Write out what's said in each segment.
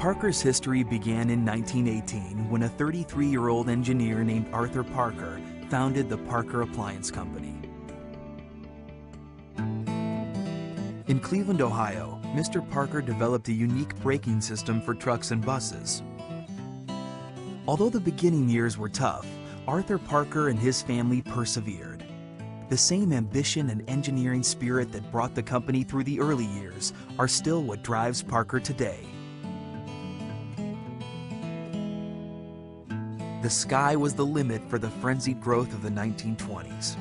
Parker's history began in 1918 when a 33-year-old engineer named Arthur Parker founded the Parker Appliance Company. In Cleveland, Ohio, Mr. Parker developed a unique braking system for trucks and buses. Although the beginning years were tough, Arthur Parker and his family persevered. The same ambition and engineering spirit that brought the company through the early years are still what drives Parker today. The sky was the limit for the frenzied growth of the 1920s.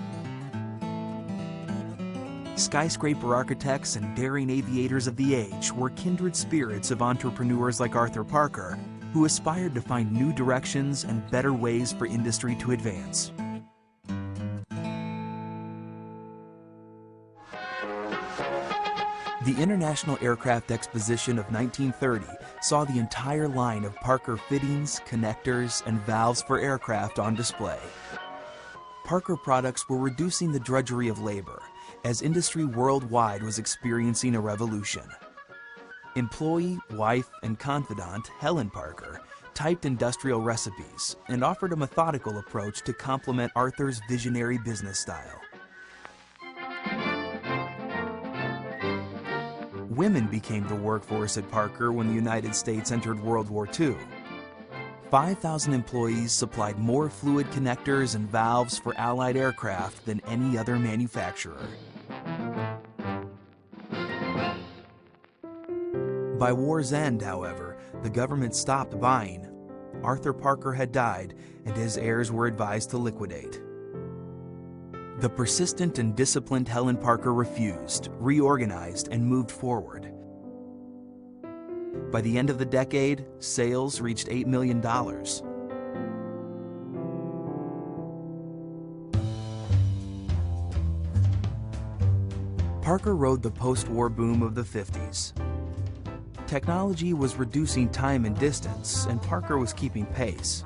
Skyscraper architects and daring aviators of the age were kindred spirits of entrepreneurs like Arthur Parker, who aspired to find new directions and better ways for industry to advance. The International Aircraft Exposition of 1930 saw the entire line of Parker fittings, connectors, and valves for aircraft on display. Parker products were reducing the drudgery of labor, as industry worldwide was experiencing a revolution. Employee, wife, and confidant Helen Parker typed industrial recipes and offered a methodical approach to complement Arthur's visionary business style. Women became the workforce at Parker when the United States entered World War II. 5,000 employees supplied more fluid connectors and valves for Allied aircraft than any other manufacturer. By war's end, however, the government stopped buying. Arthur Parker had died, and his heirs were advised to liquidate. The persistent and disciplined Helen Parker refused, reorganized, and moved forward. By the end of the decade, sales reached $8 million. Parker rode the post-war boom of the 50s. Technology was reducing time and distance, and Parker was keeping pace.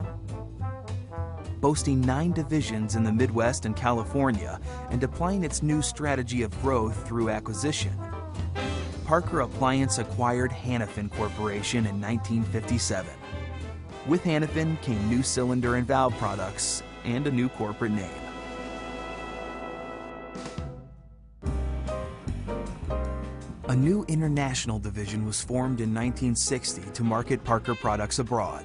Boasting 9 divisions in the Midwest and California and applying its new strategy of growth through acquisition, Parker Appliance acquired Hannafin Corporation in 1957. With Hannafin came new cylinder and valve products and a new corporate name. A new international division was formed in 1960 to market Parker products abroad.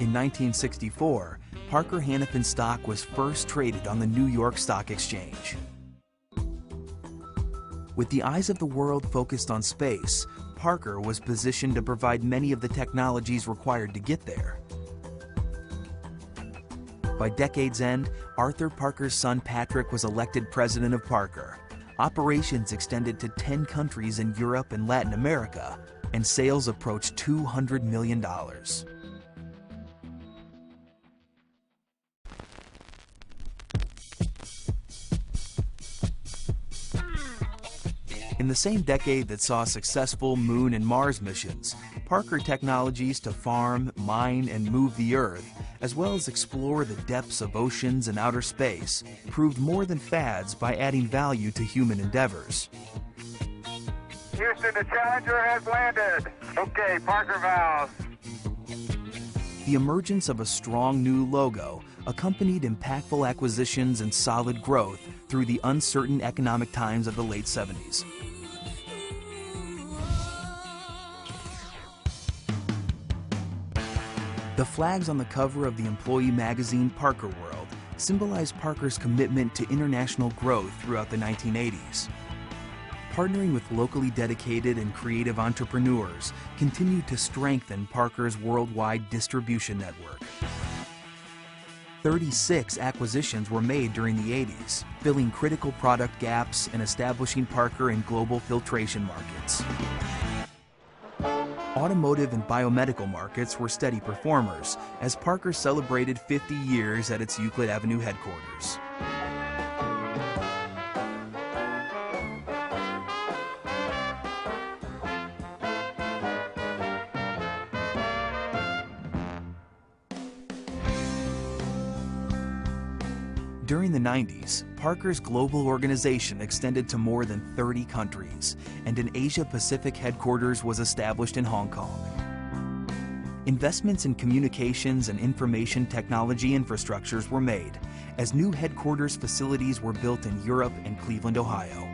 In 1964, Parker Hannafin stock was first traded on the New York Stock Exchange. With the eyes of the world focused on space, Parker was positioned to provide many of the technologies required to get there. By decade's end, Arthur Parker's son Patrick was elected president of Parker. Operations extended to 10 countries in Europe and Latin America, and sales approached $200 million. In the same decade that saw successful Moon and Mars missions, Parker technologies to farm, mine, and move the Earth, as well as explore the depths of oceans and outer space, proved more than fads by adding value to human endeavors. Houston, the Challenger has landed. Okay, Parker valves. The emergence of a strong new logo accompanied impactful acquisitions and solid growth through the uncertain economic times of the late 70s. The flags on the cover of the employee magazine Parker World symbolize Parker's commitment to international growth throughout the 1980s. Partnering with locally dedicated and creative entrepreneurs continued to strengthen Parker's worldwide distribution network. 36 acquisitions were made during the 80s, filling critical product gaps and establishing Parker in global filtration markets. Automotive and biomedical markets were steady performers as Parker celebrated 50 years at its Euclid Avenue headquarters. During the 90s, Parker's global organization extended to more than 30 countries, and an Asia-Pacific headquarters was established in Hong Kong. Investments in communications and information technology infrastructures were made, as new headquarters facilities were built in Europe and Cleveland, Ohio.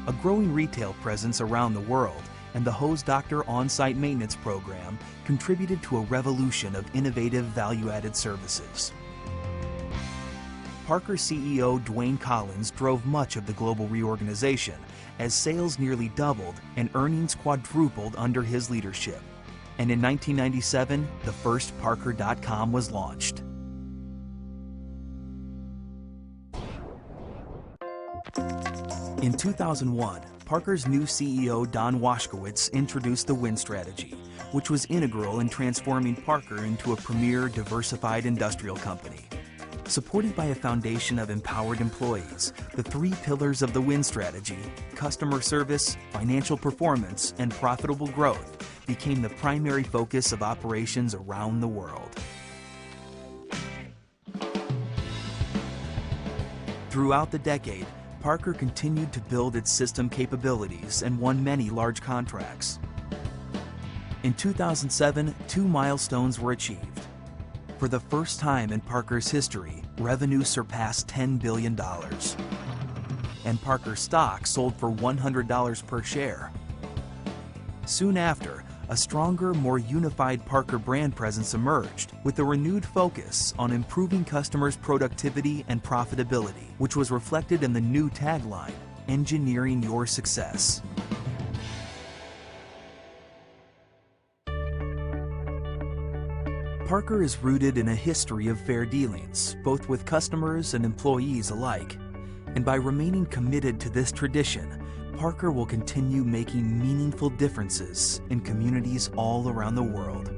A growing retail presence around the world and the Hose Doctor on-site maintenance program contributed to a revolution of innovative value-added services. Parker CEO Dwayne Collins drove much of the global reorganization as sales nearly doubled and earnings quadrupled under his leadership. And in 1997, the first Parker.com was launched. In 2001, Parker's new CEO Don Washkowitz introduced the Win Strategy, which was integral in transforming Parker into a premier diversified industrial company. Supported by a foundation of empowered employees, the three pillars of the Win Strategy, customer service, financial performance, and profitable growth, became the primary focus of operations around the world. Throughout the decade, Parker continued to build its system capabilities and won many large contracts. In 2007, two milestones were achieved. For the first time in Parker's history, revenue surpassed $10 billion. And Parker stock sold for $100 per share. Soon after, a stronger, more unified Parker brand presence emerged, with a renewed focus on improving customers' productivity and profitability, which was reflected in the new tagline, "Engineering Your Success." Parker is rooted in a history of fair dealings, both with customers and employees alike. And by remaining committed to this tradition, Parker will continue making meaningful differences in communities all around the world.